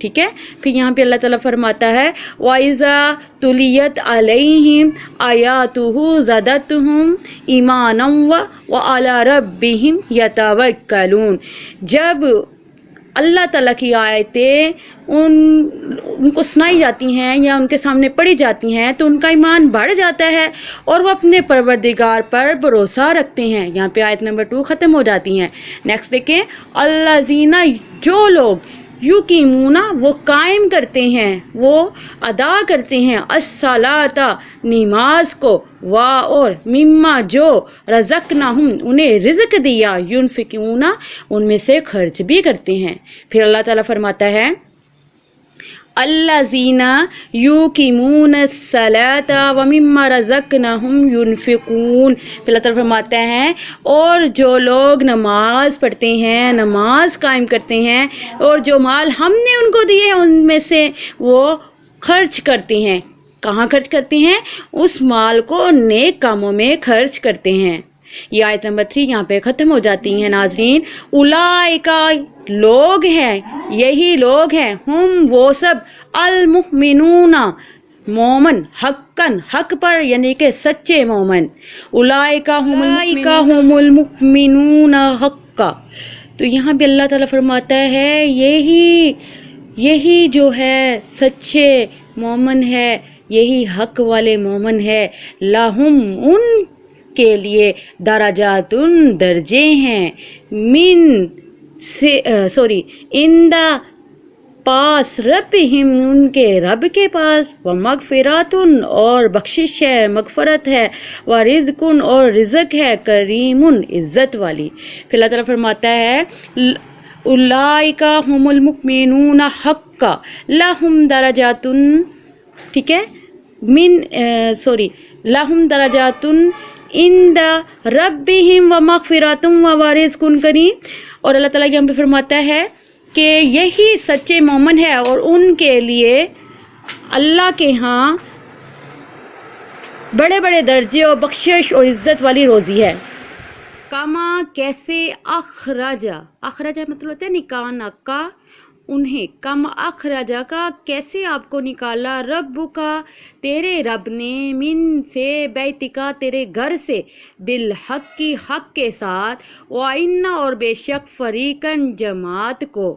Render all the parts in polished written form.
ٹھیک ہے. پھر یہاں پہ اللہ تعالیٰ فرماتا ہے وَإِذَا تُلِيَتْ عَلَيْهِمْ آيَاتُهُ زَادَتْهُمْ إِيمَانًا وَعَلَىٰ رَبِّهِمْ يَتَوَكَّلُونَ. جب اللہ تعالیٰ کی آیتیں ان کو سنائی جاتی ہیں یا ان کے سامنے پڑھی جاتی ہیں تو ان کا ایمان بڑھ جاتا ہے اور وہ اپنے پروردگار پر بھروسہ رکھتے ہیں. یہاں پہ آیت نمبر 2 ختم ہو جاتی ہیں. نیکسٹ دیکھیں الذین، جو لوگ یقیمون، وہ قائم کرتے ہیں، وہ ادا کرتے ہیں الصلاۃ، نماز کو، اور مما، جو رزقناہم، انہیں رزق دیا، ینفقون، ان میں سے خرچ بھی کرتے ہیں. پھر اللہ تعالیٰ فرماتا ہے الذین یقیمون الصلاۃ ومما رزقناہم ینفقون. پھر اللہ تعالیٰ فرماتا ہے اور جو لوگ نماز پڑھتے ہیں، نماز قائم کرتے ہیں، اور جو مال ہم نے ان کو دیے ہیں ان میں سے وہ خرچ کرتے ہیں. کہاں خرچ کرتے ہیں؟ اس مال کو نیک کاموں میں خرچ کرتے ہیں. یہ آیت نمبر 3 یہاں پہ ختم ہو جاتی ہیں. ناظرین اولئک، لوگ ہیں، یہی لوگ ہیں، ہم وہ سب، المؤمنون، مومن، حقاً، حق پر، یعنی کہ سچے مومن. اولئک هم المؤمنون حقا. تو یہاں بھی اللہ تعالیٰ فرماتا ہے یہی جو ہے سچے مومن ہے، یہی حق والے مومن ہے. لہم، ان کے لیے، درجات، درجے ہیں، اندہ، پاس، ربہم، ان کے رب کے پاس، ومغفرات، اور بخشش ہے، مغفرت ہے، ورزق، اور رزق ہے، کریم، عزت والی. پھر اللہ تعالیٰ فرماتا ہے اولئک هم المؤمنون حقا لہم درجات، ٹھیک ہے، لہم درجات عند ربہم ومغفرات ورزق کریم. اور اللہ تعالیٰ یہاں پہ فرماتا ہے کہ یہی سچے مومن ہے اور ان کے لیے اللہ کے ہاں بڑے بڑے درجے اور بخشش اور عزت والی روزی ہے. کما، کیسے، اخرجا مطلب ہوتا ہے نکالنا کا، انہیں، کم اخرجا کا، کیسے آپ کو نکالا، رب کا، تیرے رب نے، من سے، بیت کا، تیرے گھر سے، بالحق کی، حق کے ساتھ، وَإِنَّ، اور بے شک، فریقاً، جماعت کو.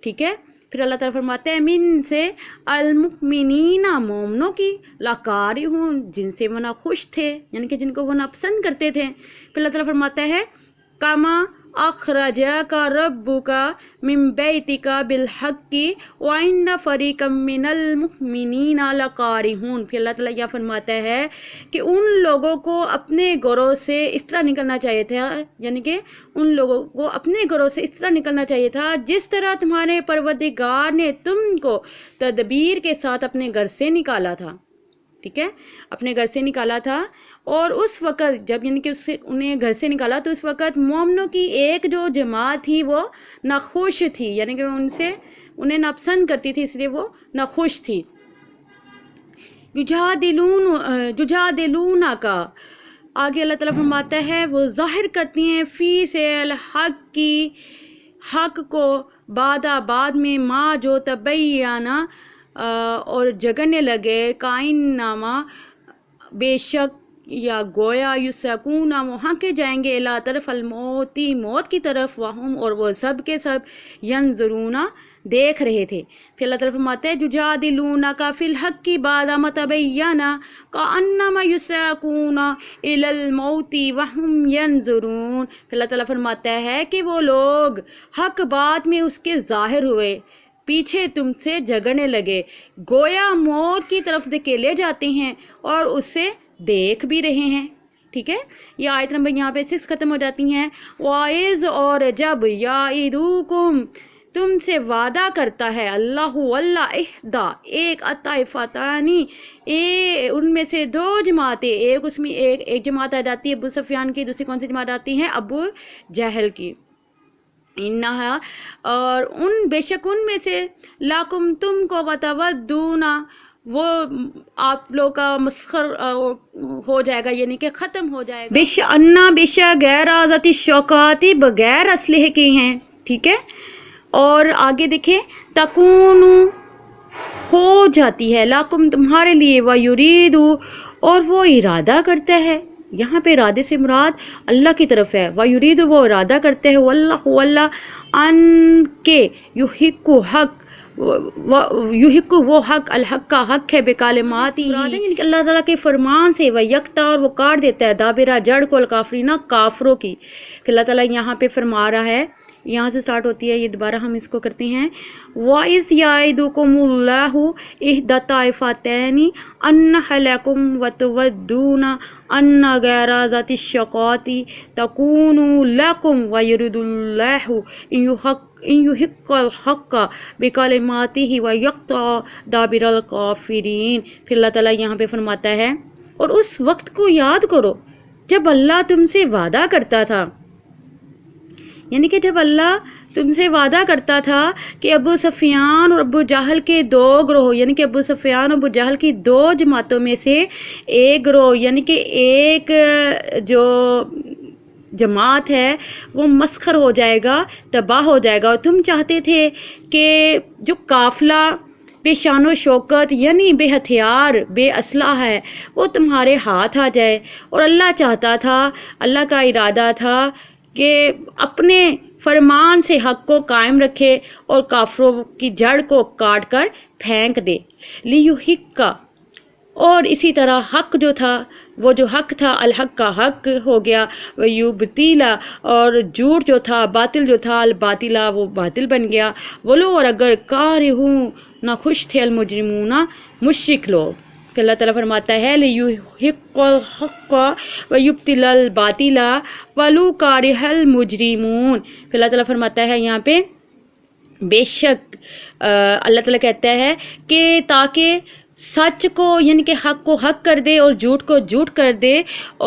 ٹھیک ہے. پھر اللہ تعالیٰ فرماتا ہے من سے، المؤمنین، مومنوں کی، لکارہون، جن سے وہ ناخوش تھے، یعنی کہ جن کو وہ ناپسند کرتے تھے. پھر اللہ تعالیٰ فرماتا ہے کما اخرجک ربک من بیتک بالحق وان فریقا من المؤمنین لکارہون. پھر اللہ تعالیٰ یہ فرماتا ہے کہ ان لوگوں کو اپنے گھروں سے اس طرح نکلنا چاہیے تھا، یعنی کہ ان لوگوں کو اپنے گھروں سے اس طرح نکلنا چاہیے تھا جس طرح تمہارے پروردگار نے تم کو تدبیر کے ساتھ اپنے گھر سے نکالا تھا. ٹھیک ہے، اپنے گھر سے نکالا تھا. اور اس وقت جب یعنی کہ انہیں گھر سے نکالا تو اس وقت مومنوں کی ایک جو جماعت تھی وہ ناخوش تھی، یعنی کہ انہیں ناپسند کرتی تھی، اس لیے وہ ناخوش تھی. یجادلون کا، آگے اللہ تعالیٰ فرماتا ہے وہ ظاہر کرتی ہیں فی سے الحق کی، حق کو، بعد میں، ما جو تبینا، اور جگنے لگے، کائن نامہ، بے شک یا گویا، یسکون، وہ ہانکے جائیں گے، الی طرف الموتی، موت کی طرف، وہم، اور وہ سب کے سب، ینظرون، دیکھ رہے تھے. پھر اللہ تعالیٰ فرماتے ہیں یجادلونک فی الحق بعد ما تبین کأنما یساقون الی الموت وہم ینظرون. پھر اللہ تعالیٰ فرماتا ہے کہ وہ لوگ حق بات میں اس کے ظاہر ہوئے، پیچھے تم سے جھگڑنے لگے، گویا موت کی طرف دھکیلے جاتے ہیں اور اسے دیکھ بھی رہے ہیں. ٹھیک ہے، یہ آیت نمبر یہاں پہ 6 ختم ہو جاتی ہیں. وَإِذْ، اور جب، یعدکم، تم سے وعدہ کرتا ہے، اللہ احدا، ایک، الطائفتانی، ان میں سے 2 جماعتیں، ایک اس میں ایک جماعت آ جاتی ہے ابو سفیان کی، دوسری کون سی جماعت آتی ہے؟ ابو جہل کی. انہا، اور بے شک ان میں سے، لاکم، تم کو، وتودون، وہ آپ لوگ کا مسخر ہو جائے گا، یعنی کہ ختم ہو جائے گا. بے شک غیر ذاتی شوکاتی، بغیر اسلحے کے ہیں. ٹھیک ہے. اور آگے دیکھیں تکون ہو جاتی ہے، لاکم تمہارے لیے، وَيُرِيدُ اور وہ ارادہ کرتا ہے. یہاں پہ ارادے سے مراد اللہ کی طرف ہے. وَيُرِيدُ وہ ارادہ کرتے ہیں، وَاللَّهُ اللہ ان کے یحق حق یحق وہ حق الحق کا حق ہے بکلماتی یعنی کہ اللہ تعالیٰ کے فرمان سے، وَيَقْطَعُ اور وہ کاٹ دیتا ہے دابرہ جڑ کو الکافرین کافروں کی. کہ اللہ تعالیٰ یہاں پہ فرما رہا ہے، یہاں سے سٹارٹ ہوتی ہے، یہ دوبارہ ہم اس کو کرتے ہیں. وَإِذْ يَعِدُكُمُ اللَّهُ إِحْدَى الطَّائِفَتَيْنِ أَنَّهَا لَكُمْ وَتُوَدُّونَ أَنَّ غَيْرَ ذَاتِ الشَّوْكَةِ تَكُونُ لَكُمْ وَيُرِيدُ اللَّهُ إِن يُحِقَّ الْحَقَّ بِكَلِمَاتِهِ وَيَقْطَعَ دَابِرَ الْكَافِرِينَ. پھر اللہ تعالیٰ یہاں پہ فرماتا ہے اور اس وقت کو یاد کرو جب اللہ تم سے وعدہ کرتا تھا، یعنی کہ جب اللہ تم سے وعدہ کرتا تھا کہ ابو سفیان اور ابو جہل کے دو گروہ، یعنی کہ ابو سفیان اور ابو جہل کی دو جماعتوں میں سے ایک گروہ، یعنی کہ ایک جو جماعت ہے وہ مسخر ہو جائے گا، تباہ ہو جائے گا. اور تم چاہتے تھے کہ جو قافلہ بے شان و شوکت یعنی بے ہتھیار بے اسلحہ ہے وہ تمہارے ہاتھ آ جائے. اور اللہ چاہتا تھا، اللہ کا ارادہ تھا کہ اپنے فرمان سے حق کو قائم رکھے اور کافروں کی جڑ کو کاٹ کر پھینک دے. لیحق کا اور اسی طرح حق جو تھا، وہ جو حق تھا الحق کا حق ہو گیا، ویبتیلا اور جھوٹ جو تھا، باطل جو تھا، الباطلا وہ باطل بن گیا. بولو اور اگر کارہون نہ خوش تھے المجرمون مشرک لوگ. پھر اللہ تعالیٰ فرماتا ہے لیحق الحق ویبتل الباطل ولو کارہ المجرمون. پھر اللہ تعالیٰ فرماتا ہے یہاں پہ بے شک اللہ تعالیٰ کہتا ہے کہ تاکہ سچ کو یعنی کہ حق کو حق کر دے اور جھوٹ کو جھوٹ کر دے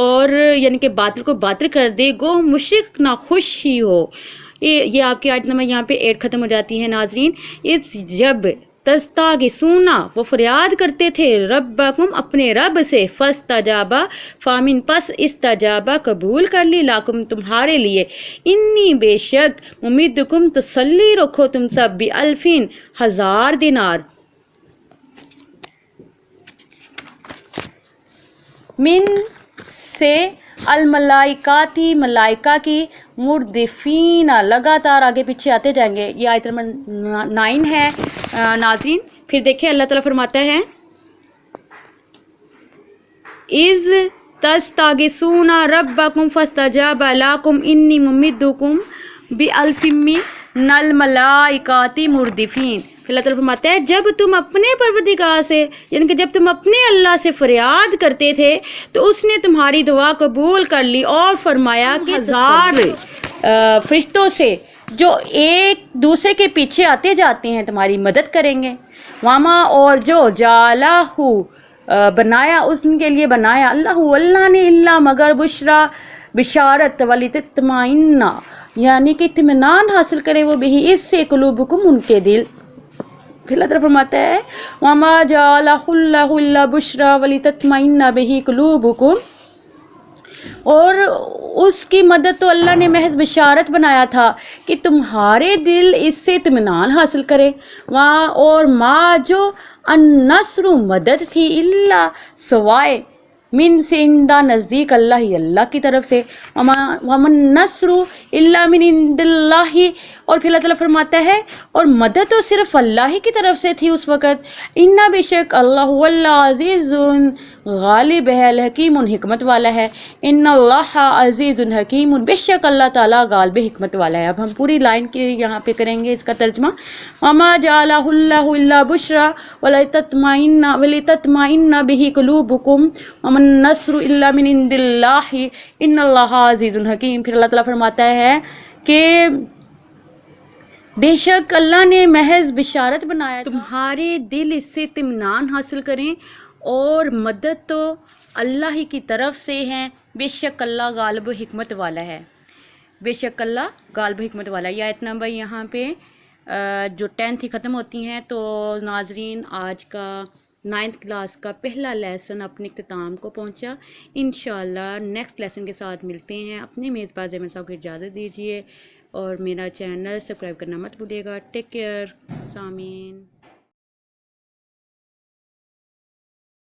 اور یعنی کہ باطل کو باطل کر دے، گو مشرک نہ خوش ہی ہو. یہ آپ کی آیت نمبر یہاں پہ 8 ختم ہو جاتی ہے. ناظرین، اس جب تستغیثون وہ فریاد کرتے تھے ربکم اپنے رب سے، فاستجابا فامن پس استجابا قبول کر لی، لاکم تمہارے لیے، انی بے شک ممیدکم تسلی رکھو تم سب بِأَلْفٍ 1000 دینار، من سے الملائکاتی ملائکہ کی، مردفین لگاتار آگے پیچھے آتے جائیں گے. یہ آیت نمبر 9 ہے. ناظرین پھر دیکھیں اللہ تعالیٰ فرماتا ہے اِذْ تَسْتَغِیثُونَ رَبَّکُمْ فَاسْتَجَابَ لَکُمْ اِنِّی مُمِدُّکُمْ بِأَلْفٍ مِّنَ الْمَلَائِکَةِ مُرْدِفِینَ. پھر اللہ تعالیٰ فرماتا ہے جب تم اپنے پروردگار سے یعنی کہ جب تم اپنے اللہ سے فریاد کرتے تھے تو اس نے تمہاری دعا قبول کر لی اور فرمایا کہ 1000 فرشتوں سے جو ایک دوسرے کے پیچھے آتے جاتے ہیں تمہاری مدد کریں گے. واما اور جو جالہ بنایا اس کے لیے بنایا اللہ نے اللہ مگر بشرا بشارت ولتطمئن یعنی کہ اطمینان حاصل کرے وہ بھی اس سے قلوبکم ان کے دل. پھر اللہ تعالیٰ فرماتا ہے وما جعلہ اللہ الا بشرا ولتطمئن بہ قلوبکم، اور اس کی مدد تو اللہ نے محض بشارت بنایا تھا کہ تمہارے دل اس سے اطمینان حاصل کرے. وہاں اور ما جو النصر مدد تھی اللہ سوائے من سے اندہ نزدیک اللہ ہی اللہ کی طرف سے، ومن نصر اللہ من عند اللہ. اور پھر اللہ تعالیٰ فرماتا ہے اور مدد تو صرف اللہ ہی کی طرف سے تھی اس وقت. انا بے شک اللہ عزیز غالب ہے، الحکیم حکمت والا ہے. ان اللہ عزیز حکیم، بے شک اللہ تعالیٰ غالب حکمت والا ہے. اب ہم پوری لائن کے یہاں پہ کریں گے اس کا ترجمہ. وما جعلہ اللہ الا بشرا ولتطمئن بہ قلوبکم ومن نصر الا من عند اللہ ان اللہ عزیز حکیم. پھر اللہ تعالیٰ فرماتا ہے کہ بے شک اللہ نے محض بشارت بنایا تمہارے دل اس سے اطمینان حاصل کریں، اور مدد تو اللہ ہی کی طرف سے ہے. بے شک اللہ غالب و حکمت والا ہے، بے شک اللہ غالب و حکمت والا ہے. یہ آیت نمبر یہاں پہ جو 10 ہی ختم ہوتی ہیں. تو ناظرین آج کا 9th کلاس کا پہلا لیسن اپنے اختتام کو پہنچا. انشاءاللہ نیکسٹ لیسن کے ساتھ ملتے ہیں. اپنے میزبان زمین صاحب کو اجازت دیجیے. اور میرا چینل سبسکرائب کرنا مت بھولیے گا. ٹیک کیئر سامعین.